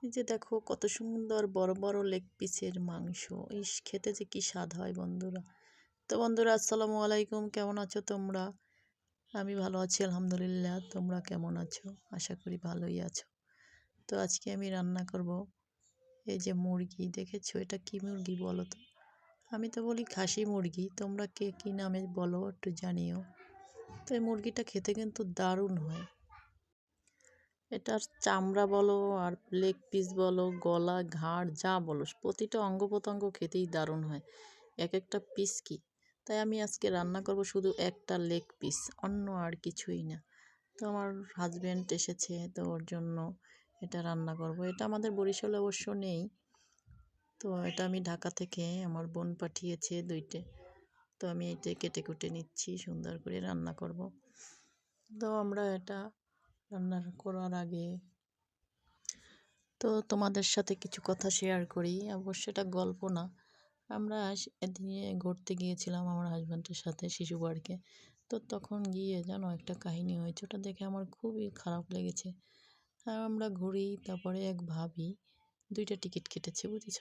এই যে দেখো কত সুন্দর বড় বড় লেগ পিসের মাংস। ইস, খেতে যে কি স্বাদ হয় বন্ধুরা। তো বন্ধুরা, আসসালামু আলাইকুম, কেমন আছো তোমরা? আমি ভালো আছি আলহামদুলিল্লাহ। তোমরা কেমন আছো? আশা করি ভালোই আছো। তো আজকে আমি রান্না করব এই যে মুরগি। দেখেছো এটা কি মুরগি বলো তো? আমি তো বলি খাসি মুরগি, তোমরা কে কি নামে বলো একটু জানিও। তো এই মুরগিটা খেতে কিন্তু দারুণ হয়। এটার চামড়া বলো আর লেগ পিস বলো, গলা ঘাড় যা বলো, প্রতিটা অঙ্গ প্রত্যঙ্গ খেতেই দারুণ হয়। এক একটা পিস কি, তাই আমি আজকে রান্না করব শুধু একটা লেগ পিস, অন্য আর কিছুই না। তো আমার হাজব্যান্ড এসেছে, তো ওর জন্য এটা রান্না করব। এটা আমাদের বরিশালে অবশ্য নেই, তো এটা আমি ঢাকা থেকে আমার বোন পাঠিয়েছে দুইটে। তো আমি এটা কেটে কুটে নিচ্ছি, সুন্দর করে রান্না করব। তো আমরা এটা রান্না করার আগে তো তোমাদের সাথে কিছু কথা শেয়ার করি। অবশ্য এটা গল্প না। আমরা এদিনে ঘুরতে গিয়েছিলাম আমার হাজব্যান্ডের সাথে শিশু পার্কে। তো তখন গিয়ে জানো একটা কাহিনী হয়েছে, ওটা দেখে আমার খুবই খারাপ লেগেছে। আর আমরা ঘুরি, তারপরে এক ভাবি দুইটা টিকিট কেটেছে, বুঝেছ?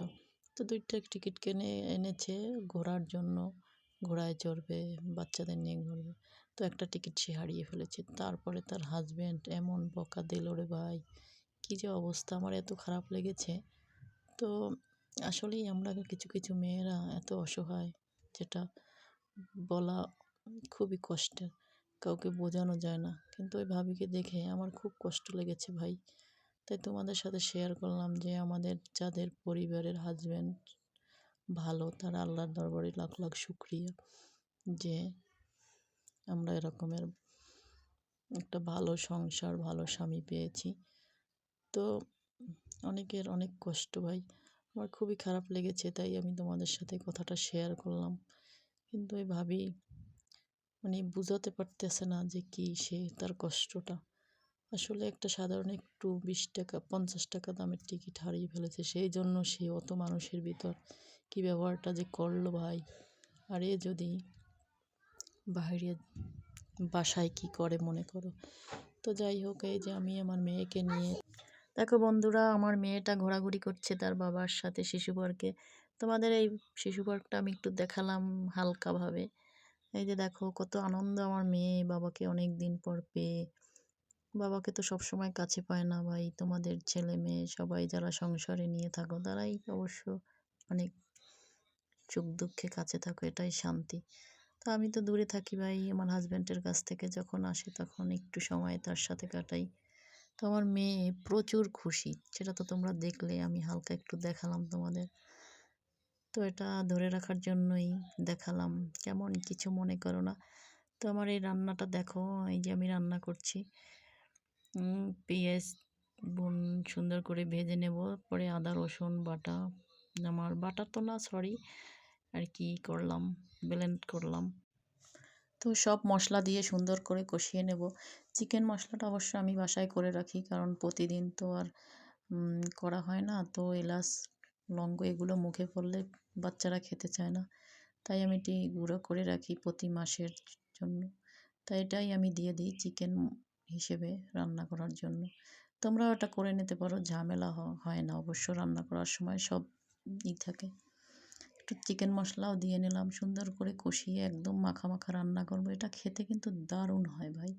তো দুইটা টিকিট কিনে এনেছে ঘোরার জন্য, ঘোড়ায় চড়বে, বাচ্চাদের নিয়ে ঘুরবে। তো একটা টিকিট সে হারিয়ে ফেলেছে। তারপরে তার হাজব্যান্ড এমন বকা দিল রে ভাই, কী যে অবস্থা, আমার এত খারাপ লেগেছে। তো আসলেই আমরা কিছু কিছু মেয়েরা এত অসহায়, যেটা বলা খুবই কষ্টের, কাউকে বোঝানো যায় না। কিন্তু ওই ভাবিকে দেখে আমার খুব কষ্ট লেগেছে ভাই। তাই তোমাদের সাথে শেয়ার করলাম যে আমাদের যাদের পরিবারের হাজব্যান্ড ভালো, তারা আল্লাহর দরবারে লাখ লাখ শুক্রিয়া যে আমরা এরকমের একটা ভালো সংসার, ভালো স্বামী পেয়েছি। তো অনেকের অনেক কষ্ট ভাই, আমার খুবই খারাপ লেগেছে, তাই আমি তোমাদের সাথে কথাটা শেয়ার করলাম। কিন্তু ওই ভাবি বুঝাতে পারতেছে না যে কি সে তার কষ্টটা। আসলে একটা সাধারণ একটু 20 টাকা 50 টাকা দামের টিকিট হারিয়ে ফেলেছে, সেই জন্য সে অত মানুষের ভিতর কি ব্যবহারটা যে করলো ভাই। আর এ যদি বাইরে বাসায় কি করে মনে করো। তো যাই হোক, এই যে আমি আমার মেয়েকে নিয়ে, দেখো বন্ধুরা, আমার মেয়েটা ঘোরাঘুরি করছে তার বাবার সাথে শিশু পার্কে। তোমাদের এই শিশু পার্কটা আমি একটু দেখালাম হালকাভাবে। এই যে দেখো কত আনন্দ আমার মেয়ে বাবাকে অনেক দিন পর পেয়ে। বাবাকে তো সব সময় কাছে পায় না ভাই। তোমাদের ছেলে মেয়ে সবাই যারা সংসারে নিয়ে থাকো, তারাই অবশ্য অনেক সুখ দুঃখে কাছে থাকো, এটাই শান্তি। তো আমি তো দূরে থাকি ভাই আমার হাজব্যান্ডের কাছ থেকে, যখন আসে তখন একটু সময় তার সাথে কাটাই। তো আমার মেয়ে প্রচুর খুশি, সেটা তো তোমরা দেখলে, আমি হালকা একটু দেখালাম তোমাদের। তো এটা ধরে রাখার জন্যই দেখালাম, কেমন কিছু মনে করো না। তো আমার এই রান্নাটা দেখো, এই যে আমি রান্না করছি। পেঁয়াজ সুন্দর করে ভেজে নেব, পরে আদা রসুন বাটা, আমার বাটা তো না সরি, আর কি করলাম, ব্লেন্ড করলাম। তো সব মশলা দিয়ে সুন্দর করে কষিয়ে নেব। চিকেন মশলাটা অবশ্য আমি বাসায় করে রাখি, কারণ প্রতিদিন তো আর করা হয় না। তো এলাচ লবঙ্গ এগুলো মুখে পড়লে বাচ্চারা খেতে চায় না, তাই আমি এটি গুঁড়ো করে রাখি প্রতি মাসের জন্য। তাই এটাই আমি দিয়ে দিই চিকেন হিসেবে রান্না করার জন্য। তোমরা ওটা করে নিতে পারো, ঝামেলা হয় না অবশ্য, রান্না করার সময় সব থাকে। একটু চিকেন মশলাও দিয়ে নিলাম, সুন্দর করে কষিয়ে একদম মাখা মাখা রান্না করবো। এটা খেতে কিন্তু দারুণ হয় ভাই।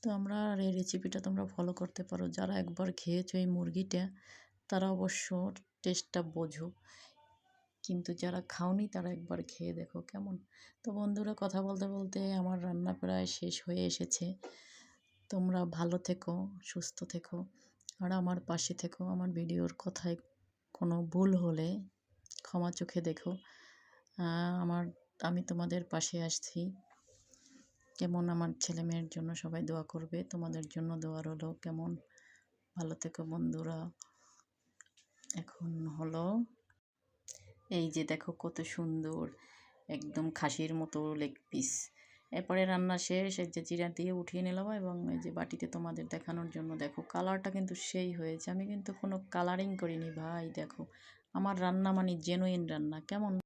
তো আমরা এই রেসিপিটা তোমরা ফলো করতে পারো, যারা একবার খেয়েছো এই মুরগিটা তারা অবশ্য টেস্টটা বোঝো, কিন্তু যারা খাওনি তারা একবার খেয়ে দেখো কেমন। তো বন্ধুরা, কথা বলতে বলতে আমার রান্না প্রায় শেষ হয়ে এসেছে। তোমরা ভালো থেকো, সুস্থ থেকো, আর আমার পাশে থেকো। আমার ভিডিওর কথায় কোনো ভুল হলে ক্ষমা চোখে দেখো। আমি তোমাদের পাশে আসছি। কেমন আমার ছেলে মেয়ের জন্য সবাই দোয়া করবে, তোমাদের জন্য দোয়া রইলো। কেমন, ভালো থেকো বন্ধুরা। এখন হলো এই যে দেখো কত সুন্দর, একদম খাসির মতো লেগ পিস। এরপরে রান্না শেষ, এই যে জিরা দিয়ে উঠিয়ে নিলাম, এবং এই যে বাটিতে তোমাদের দেখানোর জন্য দেখো কালারটা কিন্তু সেই হয়েছে। আমি কিন্তু কোনো কালারিং করিনি ভাই। দেখো আমার রান্না মানে জেনুইন রান্না। কেমন